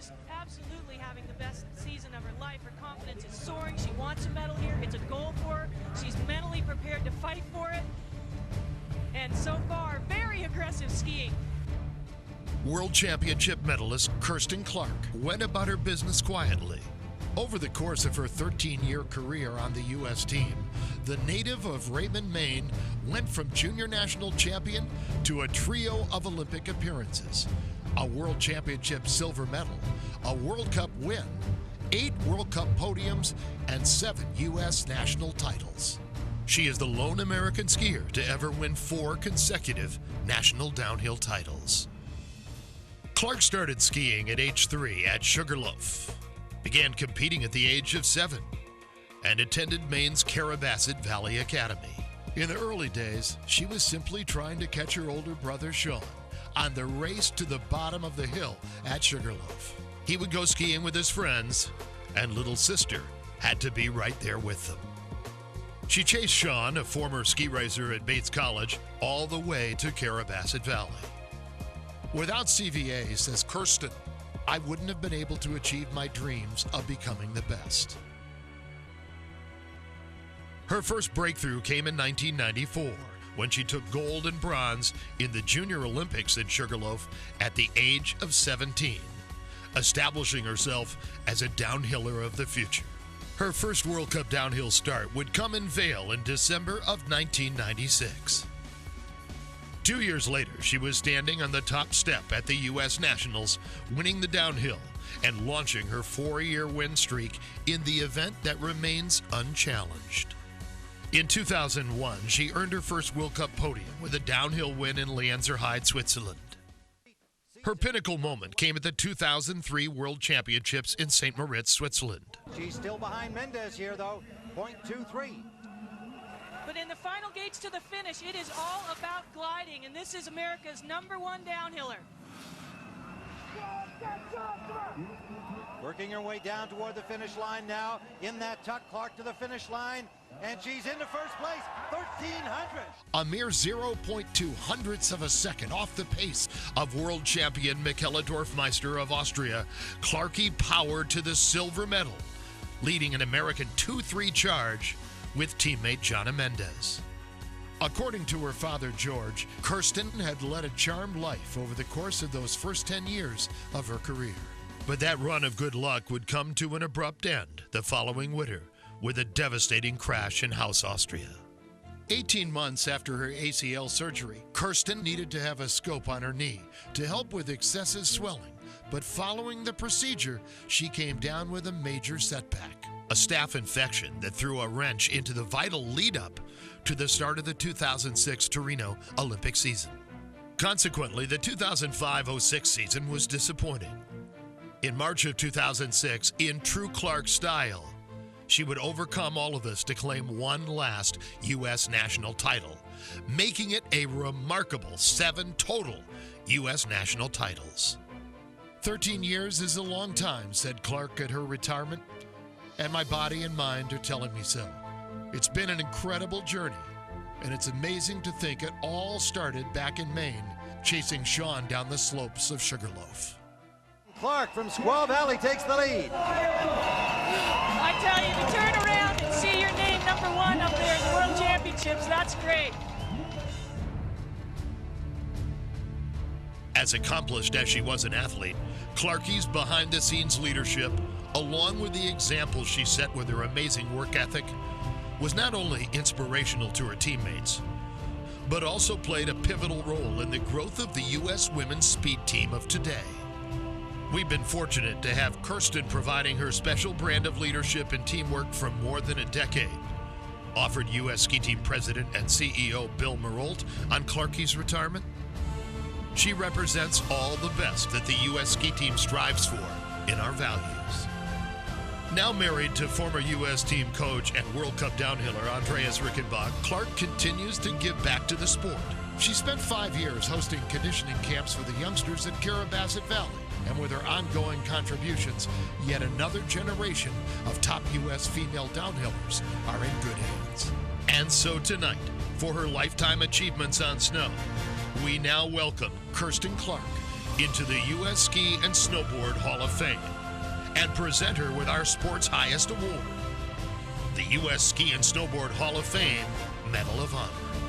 is absolutely having the best season of her life. Her confidence is soaring. She wants a medal here. It's a goal for her. She's mentally prepared to fight for it. And so far, very aggressive skiing. World Championship medalist KristenClark went about her business quietly. Over the course of her 13-year career on the U.S. team, the native of Raymond, Maine, went from junior national champion to a trio of Olympic appearances, a World Championship silver medal, a World Cup win, 8 World Cup podiums, and 7 U.S. national titles. She is the lone American skier to ever win 4 consecutive national downhill titles. Clark started skiing at age 3 at Sugarloaf, began competing at the age of 7, and attended Maine's Carabasset Valley Academy. In the early days, she was simply trying to catch her older brother Sean on the race to the bottom of the hill at Sugarloaf. He would go skiing with his friends, and little sister had to be right there with them. She chased Sean, a former ski racer at Bates College, all the way to Carabasset Valley. Without CVA, says Kirsten, I wouldn't have been able to achieve my dreams of becoming the best. Her first breakthrough came in 1994 when she took gold and bronze in the Junior Olympics in Sugarloaf at the age of 17, establishing herself as a downhiller of the future. Her first World Cup downhill start would come in Vail in December of 1996. 2 years later, she was standing on the top step at the U.S. Nationals, winning the downhill and launching her 4-year win streak in the event that remains unchallenged. In 2001, she earned her first World Cup podium with a downhill win in Lenzerheide, Switzerland. Her pinnacle moment came at the 2003 World Championships in St. Moritz, Switzerland. She's still behind Mendez here, though, 0.23. But in the final gates to the finish, it is all about gliding, and this is America's #1 downhiller. Working her way down toward the finish line now. In that tuck, Clark to the finish line, and she's into first place, 1,300. A mere 0.2 hundredths of a second off the pace of world champion Michaela Dorfmeister of Austria, Clarkie powered to the silver medal, leading an American 2-3 charge with teammate Jana Mendez. According to her father, George, Kirsten had led a charmed life over the course of those first 10 years of her career. But that run of good luck would come to an abrupt end the following winter with a devastating crash in Haus, Austria. 18 months after her ACL surgery, Kirsten needed to have a scope on her knee to help with excessive swelling. But following the procedure, she came down with a major setback. A staph infection that threw a wrench into the vital lead-up to the start of the 2006 Torino Olympic season. Consequently, the 2005-06 season was disappointing. In March of 2006, in true Clark style, she would overcome all of this to claim one last U.S. national title, making it a remarkable 7 total U.S. national titles. 13 years is a long time, said Clark at her retirement, and my body and mind are telling me so. It's been an incredible journey, and it's amazing to think it all started back in Maine, chasing Sean down the slopes of Sugarloaf. Clark from Squaw Valley takes the lead. I tell you, to turn around and see your name #1 up there in the World Championships, that's great. As accomplished as she was an athlete, Clarkie's behind-the-scenes leadership, along with the example she set with her amazing work ethic, was not only inspirational to her teammates, but also played a pivotal role in the growth of the U.S. women's speed team of today. We've been fortunate to have Kirsten providing her special brand of leadership and teamwork for more than a decade, offered U.S. Ski Team President and CEO Bill Merolt on Clarkie's retirement. She represents all the best that the U.S. Ski Team strives for in our values. Now married to former U.S. team coach and World Cup downhiller Andreas Rickenbach, Clark continues to give back to the sport. She spent 5 years hosting conditioning camps for the youngsters at Carabasset Valley, and with her ongoing contributions, yet another generation of top U.S. female downhillers are in good hands. And so tonight, for her lifetime achievements on snow, we now welcome KristenClark into the U.S. Ski and Snowboard Hall of Fame and present her with our sport's highest award, the U.S. Ski and Snowboard Hall of Fame Medal of Honor.